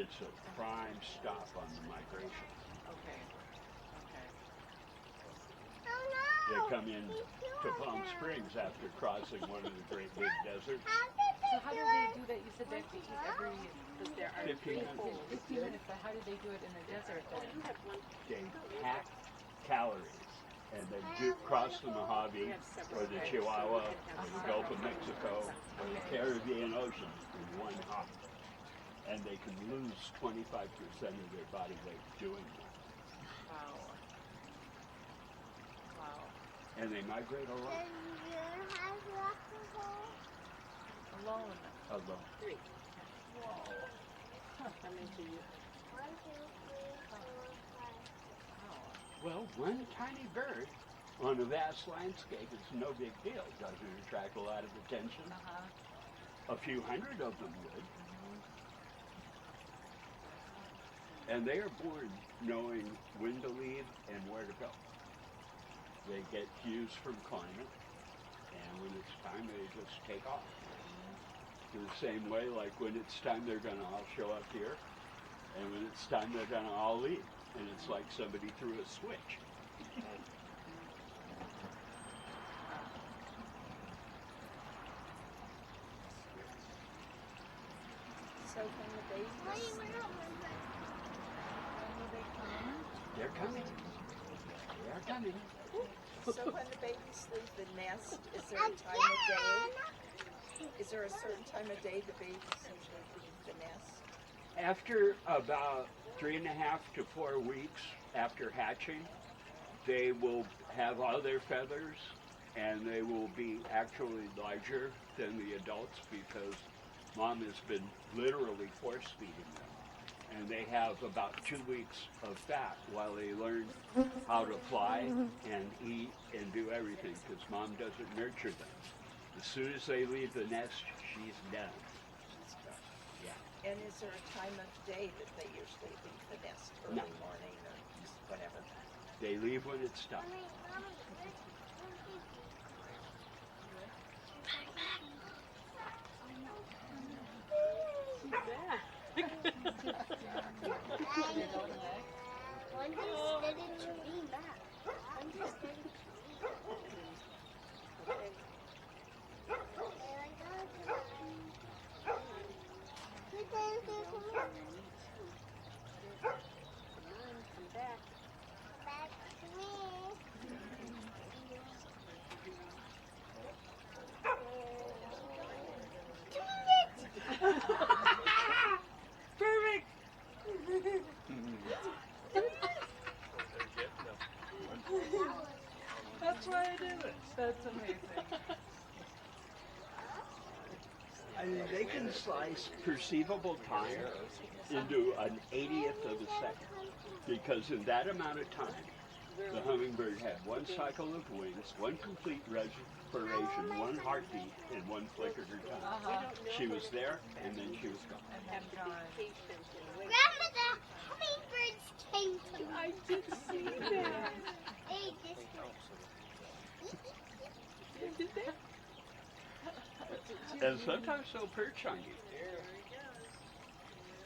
it's a prime stop on the migration. Okay. Okay. They come in to Palm Springs after crossing one of the great big deserts. So how do they do that? You said they have to eat every, because there are 15 minutes. 15 minutes, but how do they do it in the desert then? They pack calories and they do cross the Mojave or the Chihuahua or the Gulf of Mexico or the Caribbean Ocean in one hop. And they can lose 25% of their body weight doing that. Wow. Wow. And they migrate alone. Alone. Alone. 3. Whoa. How many do you? 1, 2, 3, 4, 5. Wow. Well, one tiny bird on a vast landscape is no big deal. Doesn't attract a lot of attention. Uh-huh. A few hundred of them would. And they are born knowing when to leave and where to go. They get cues from climate, and when it's time, they just take off. In the same way, like when it's time, they're going to all show up here, and when it's time, they're going to all leave. And it's like somebody threw a switch. So when the babies, When will they come? They're coming. They're coming. so when the babies leave the nest, is there a time of day? Is there a certain time of day the babies usually leave the nest? After about 3.5 to 4 weeks after hatching, they will have all their feathers and they will be actually larger than the adults because mom has been literally force feeding them. And they have about 2 weeks of fat while they learn how to fly and eat and do everything because mom doesn't nurture them. As soon as they leave the nest, she's done. Yeah. And is there a time of day that they usually leave the nest? Early No. morning or just whatever? They leave when it's time. Perfect! That's why I did it. That's amazing. I mean, they can slice perceivable time into an 80th of a second because in that amount of time, the hummingbird had one cycle of wings, one complete respiration, one heartbeat, and one flick of her tongue. Uh-huh. She was there, and then she was gone. And then gone. Patient and wait. Grandma, the hummingbirds came to me. I did see that. They just Did they? And sometimes they'll perch on you.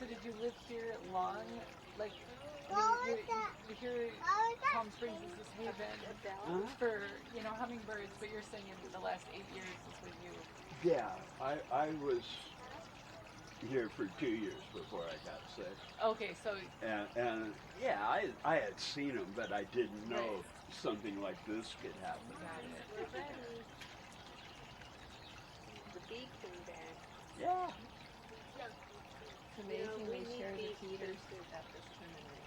So did you live here long? Like, What was that? you hear What was that? Palm Springs is this haven for, hummingbirds, but you're saying in the last 8 years is when you... Yeah, I was here for 2 years before I got sick. Okay, so... And yeah, I had seen them, but I didn't know Right. something like this could happen. Got it. We're ready. The bee came back. Yeah. It's amazing they share the feeders at this tournament.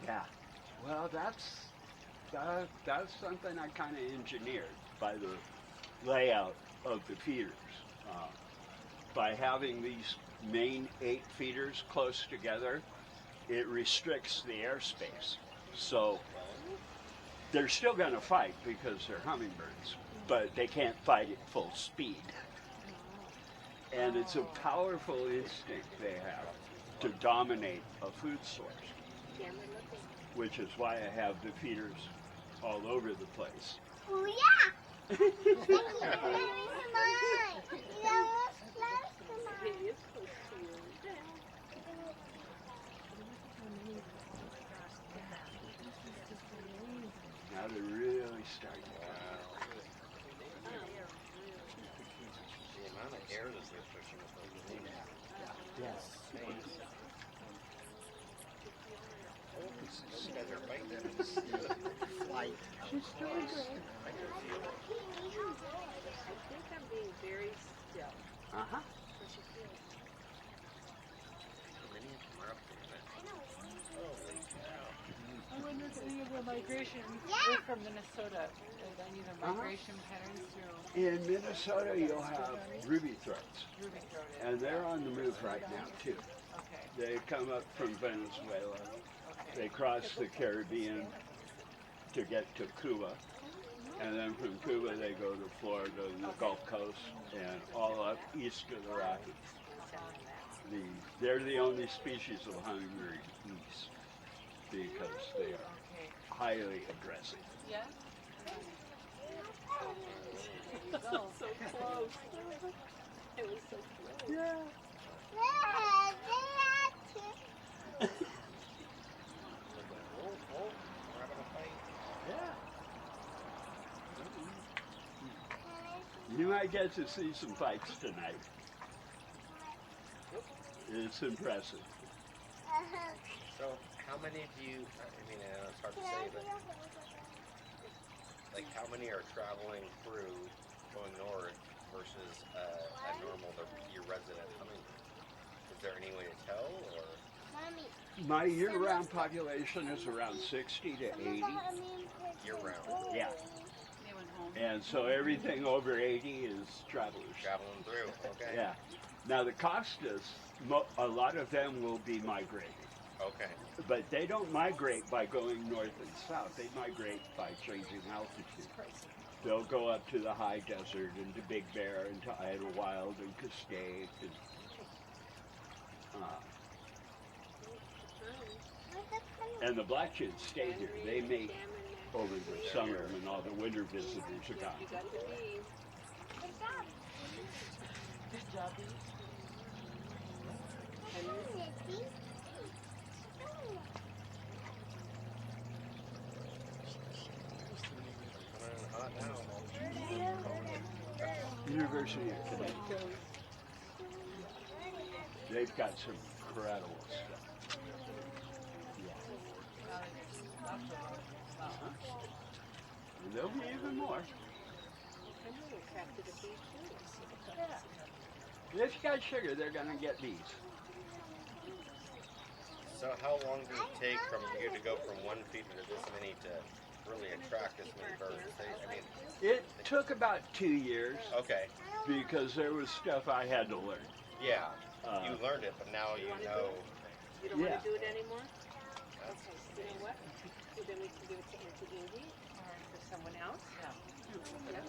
Yeah. Well, that's something I kind of engineered by the layout of the feeders. By having these main 8 feeders close together, it restricts the airspace. So they're still going to fight because they're hummingbirds, but they can't fight at full speed. And it's a powerful instinct they have to dominate a food source, which is why I have the feeders all over the place. Oh, yeah. Thank you very much. You almost lost the mine. It is close to you. Yes. These guys are fighting in flight. She's doing good. I can feel it. I think I'm being very still. Uh-huh. Many of them are up there. Holy cow. I wonder if any of the migration Yeah. are from Minnesota. Is any of the migration patterns through In Minnesota, you'll have ruby throats, Ruby Throat? and they're on the move right now, too. Okay, They come up from Venezuela. okay. They cross the Caribbean to get to Cuba. And then from Cuba, they go to Florida and the Gulf Coast and all up east of the Rockies. They're the only species of hummingbird east because they are Okay. highly aggressive. Yeah? So close. It was so close. Yeah. Oh, we're having a fight. Yeah. You might get to see some fights tonight. It's impressive. So, how many of you, I mean, I know it's hard to say, but like how many are traveling through going north versus a normal, your resident hummingbird? Is there any way to tell, or? My year-round population is around 60 to 80. Year-round. Yeah. They went home. And so everything over 80 is travelers. Traveling through, okay. Yeah. Now the Costas, a lot of them will be migrating. Okay. But they don't migrate by going north and south. They migrate by changing altitude. They'll go up to the high desert and to Big Bear and to Idlewild and Castaic and and the black-chids stay here. They mate over the summer when all the winter visitors are gone. You got the bees. Good job, Dee. Coming in hot now. University of Connecticut. They've got some incredible stuff. And there'll be even more. If you got sugar, they're gonna get bees. So how long does it take from you to go from one feeder to this many to really attract this many birds? I mean, It took about 2 years okay, because there was stuff I had to learn. yeah, Uh, you learned it, but now you know. You don't Yeah. want to do it anymore? Okay, you know what? Well, then we can give it to Auntie Indy or for someone else. Yeah. Yeah.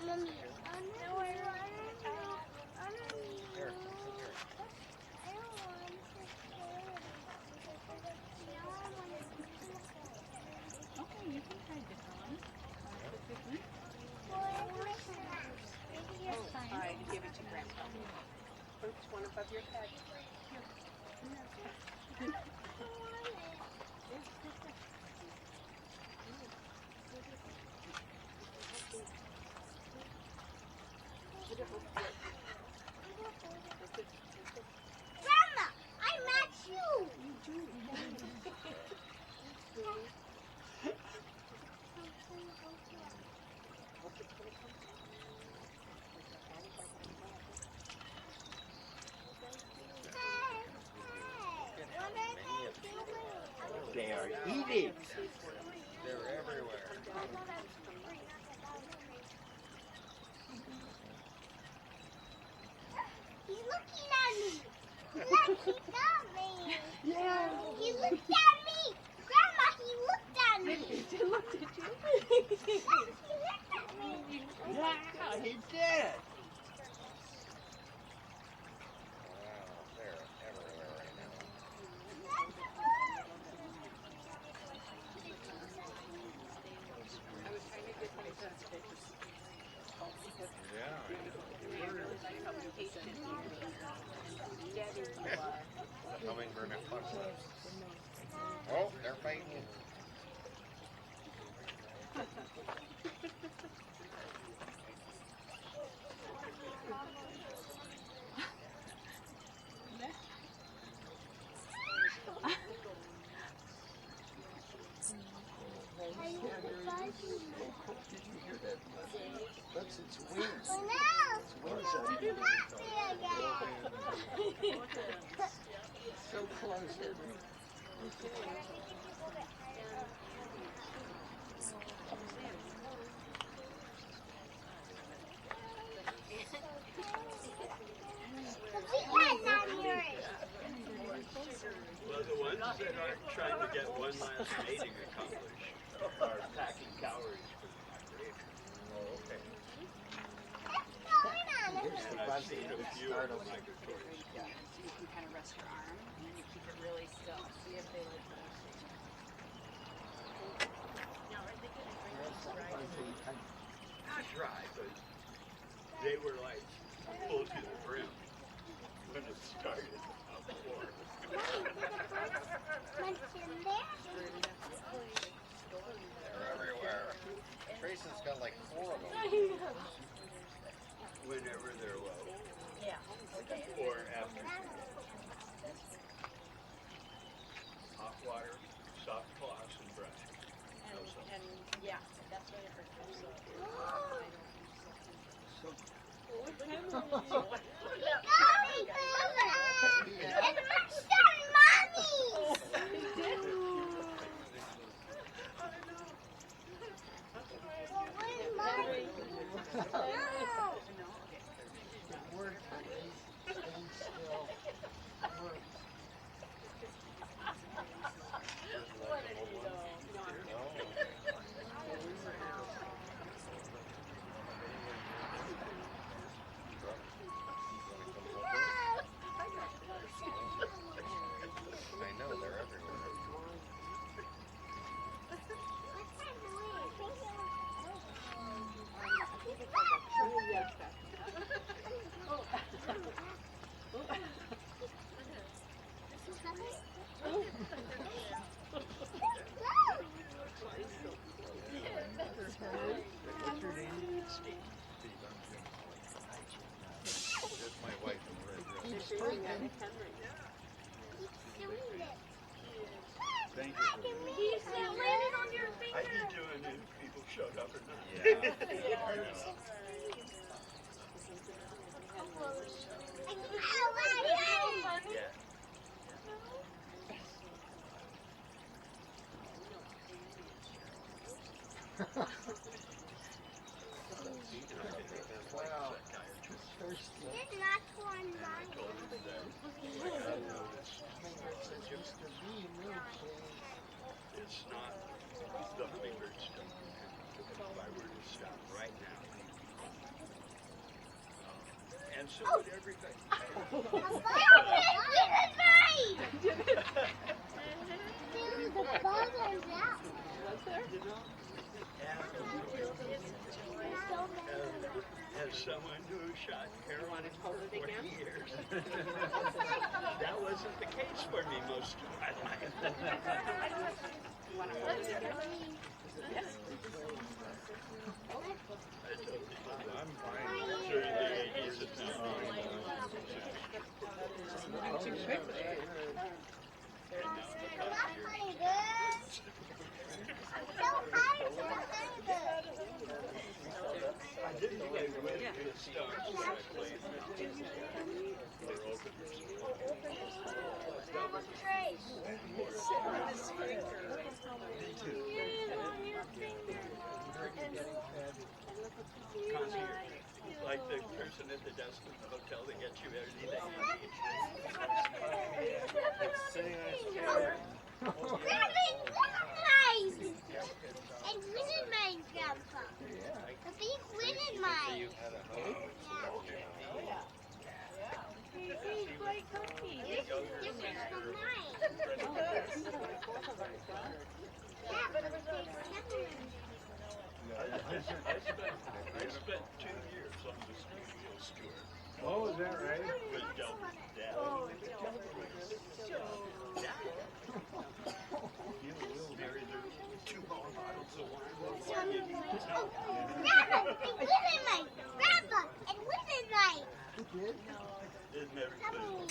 Mommy, Here, Okay, you can try different ones. All right, give it to Grandpa. Put one above your head. Grandma, I match you. They are eating. they're everywhere. He's looking at me. Look, he got me. Yeah. He looked at me. Grandma, he looked at me. He looked at you. He looked at me. Yeah, he did. Wow, they're everywhere right now. I was trying to get my pictures. Yeah, I know. Hummingbird and fox lips. Oh, they're fighting. Did you hear that? That's its wings. Well, now, Its wings it's are not there again. so close, Henry. Well, the ones that aren't trying to get one last mating accomplished are packing calories for the migration. Oh, okay. Here's the And I've buzz seen a few of the migratory. So you can kind of rest your arm and then you keep it really still. See if they like that. Not dry, but they were like full to the brim when it started out before. They're everywhere. Grayson's got like 4 of them. Whenever they're low. Yeah. Okay. Or after hot water, soft cloths, and brush. And yeah, that's what it hurts. It worked, but he's staying still. It worked. I know, they're everywhere. What's your name? Steve. There's my wife in red dress. He's sleeping. Thank you for that. He's landed on your I'd be doing it if people showed up or not. Yeah. Wow. Thirsty. Mr. B really changed. It's not the hummingbird stuff. If I were to stop right now. And so would everything. As someone who shot heroin for 40 years, that wasn't the case for me most of my life. I told people I'm fine during the 80s and 90s. I didn't play with the stars when I played for openers. Concierge. Like the person at the desk at the hotel that gets you everything you need. Sitting on his chair. And winning mine, Grandpa. The big winning So mine. you've had a home. It's quite comfy. This is different from mine. Yeah, but it was I spent 2 years on the studios tour Oh, is that right? with Delbert Dad. Married her 2 more bottles of wine. Grandpa, and winning mine. Grandpa, and winning mine. You did? It never could.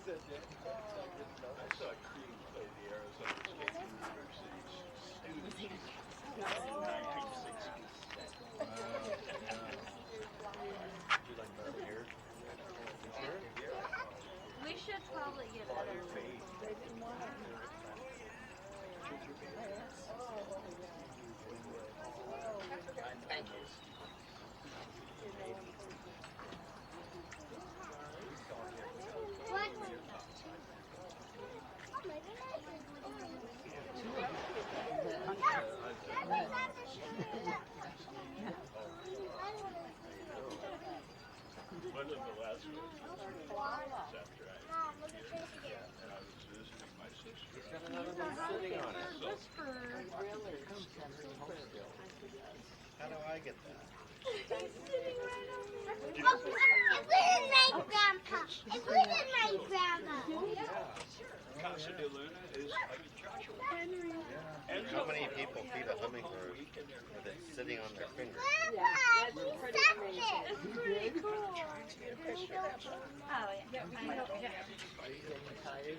I saw Cream play the Arizona State University students in 1960. Do you like that here? We should probably get better. They didn't want it. Thank you. What? One of the last ones was after I was here, and I was visiting my sister. Got another one sitting on it. How do I get that? Oh, it wasn't my grandpa. It wasn't my grandma. Casa de Luna is like Joshua. And How many people feed a hummingbird with it sitting on their finger? Grandpa, you stuck it. It's pretty cool. Oh, yeah. I know. Yeah. Are you getting tired?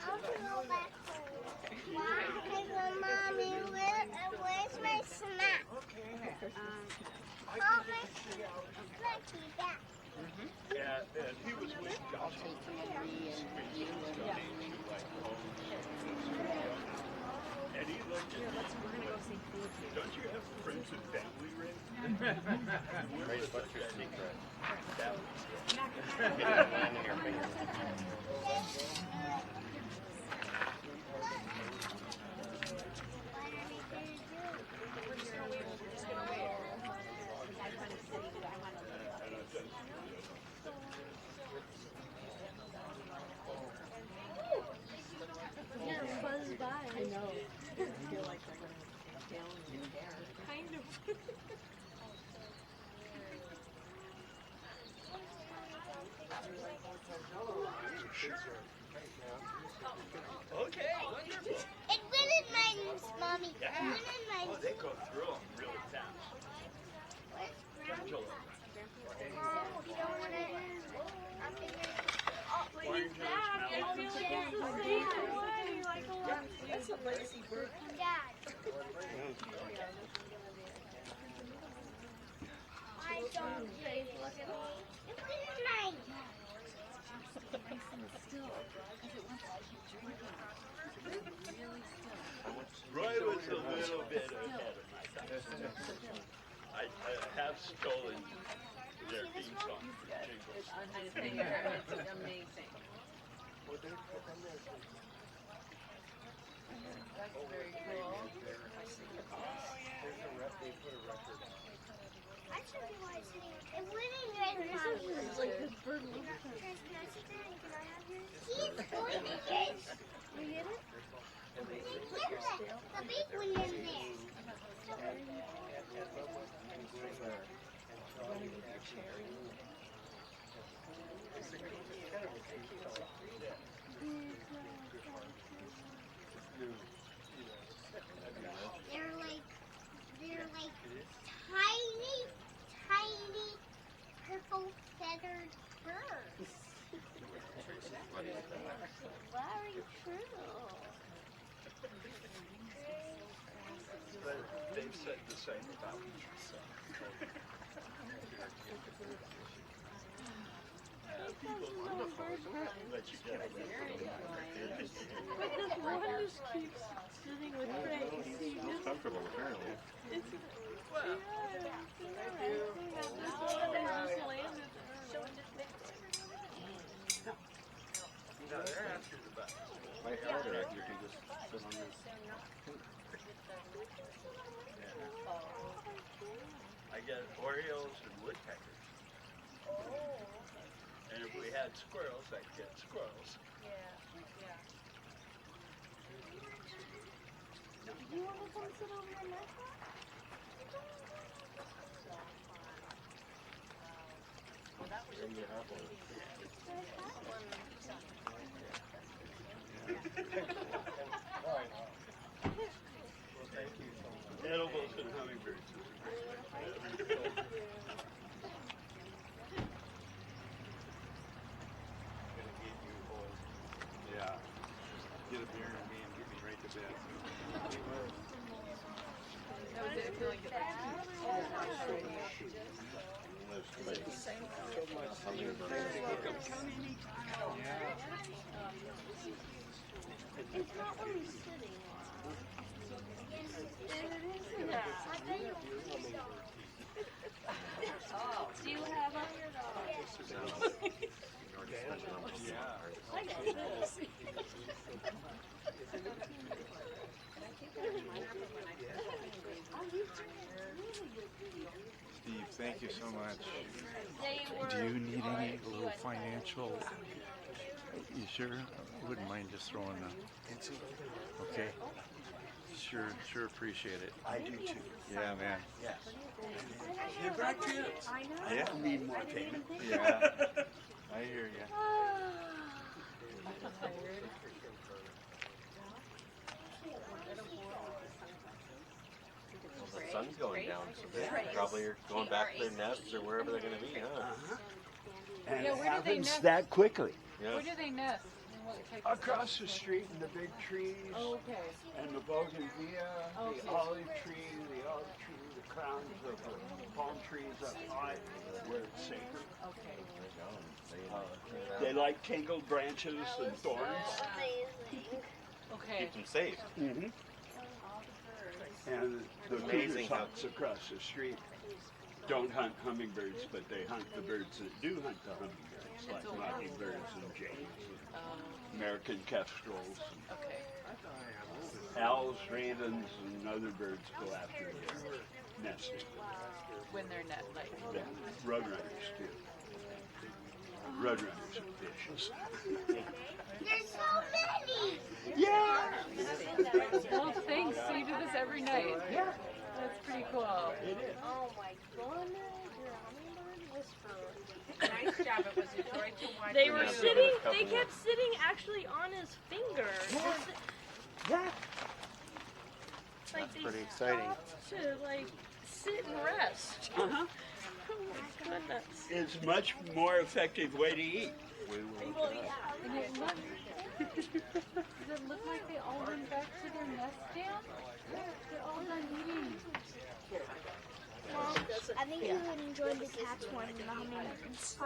I'll go back home. Mommy, where's my snack? Oh, my snacky back. and he was with Joshua. And he looked at me. Don't you have friends and family, Ray? Ray, what's your secret? That was Get your hand in your finger. I know. I feel like I'm down in your hair. Kind of. okay, wonderful. It wasn't mine, Mommy. It wasn't mine. Oh, they go through them really fast. Angela. Oranges, melons. That's a lazy bird. Dad. I don't please look at me. It wasn't mine. Roy was a little bit ahead of my time. I have stolen their theme song from Jingles. It's amazing. That's very cool. I should be watching it. It wasn't red, Mommy. It's like this bird Can I sit there and can I have yours? He's going to get it. You get it? The big one in there. They're like tiny, tiny purple feathered birds. Very true. But they've said the same about me. So. People let you get away from it. But this one just keeps sitting with Ray. See, this Comfortable, apparently. it's yeah. This one they just landed. No, they're after the bus. My art director can just sit on this. I get Orioles and woodpeckers. And if we had squirrels, I'd get squirrels. Do you want to come sit over in that one? Edibles and hummingbirds is a great way. I feel like it's It's not only sitting. Do you have a? Steve, thank you so much. They were. Do you need any little financial? You sure? I wouldn't mind just throwing a. Okay. Sure appreciate it. I do too. Yeah, man. Yes. You're back to it. Yeah. I need more payment. Yeah. I hear you. Well, the sun's going down, so they probably are going back to their nests or wherever they're going to be, huh? And Yeah, it where do they happens nest? that quickly. Yeah. Where do they nest? And what type of Across stuff? the street in the big trees, Oh, okay. and the bougainvillea, Okay. the olive tree, the crowns of the palm trees up high, where it's sacred. Okay. They like tangled branches and thorns. Okay. Keep them safe. Mm-hmm. And the Amazing Cougars how- hunts across the street don't hunt hummingbirds, but they hunt the birds that do hunt the hummingbirds, like mockingbirds and jays, and American kestrels. Okay. Owls, ravens, and other birds go after their nesting. When they're net, like. Yeah, roadrunners too. Roadrunners are vicious. There's so many. Yeah. Well, thanks. So you do this every night. Yeah. That's pretty cool. It is. Oh my goodness, your hummingbird whisperer. Nice job. It was a joy to watch. They were Yeah. sitting, they kept sitting actually on his finger. Yeah. Like they pretty exciting. stopped to like sit and rest. Uh-huh. Oh my goodness. It's a much more effective way to eat. Well, yeah. And it looked, does it look like they all went back to their nest, Dan? They're all done eating. I think you would enjoy the cats more than the hummingbirds.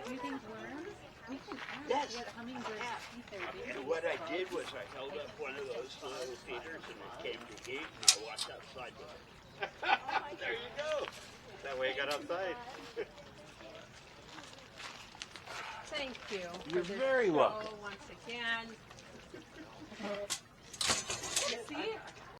Do you think worms? We can ask Yes. what hummingbirds eat their babies. And what I did was I held up one of those little feeders and it came to eat and I walked outside with it. There you go. That way you got outside. Thank you. You're for this very show welcome. Once again.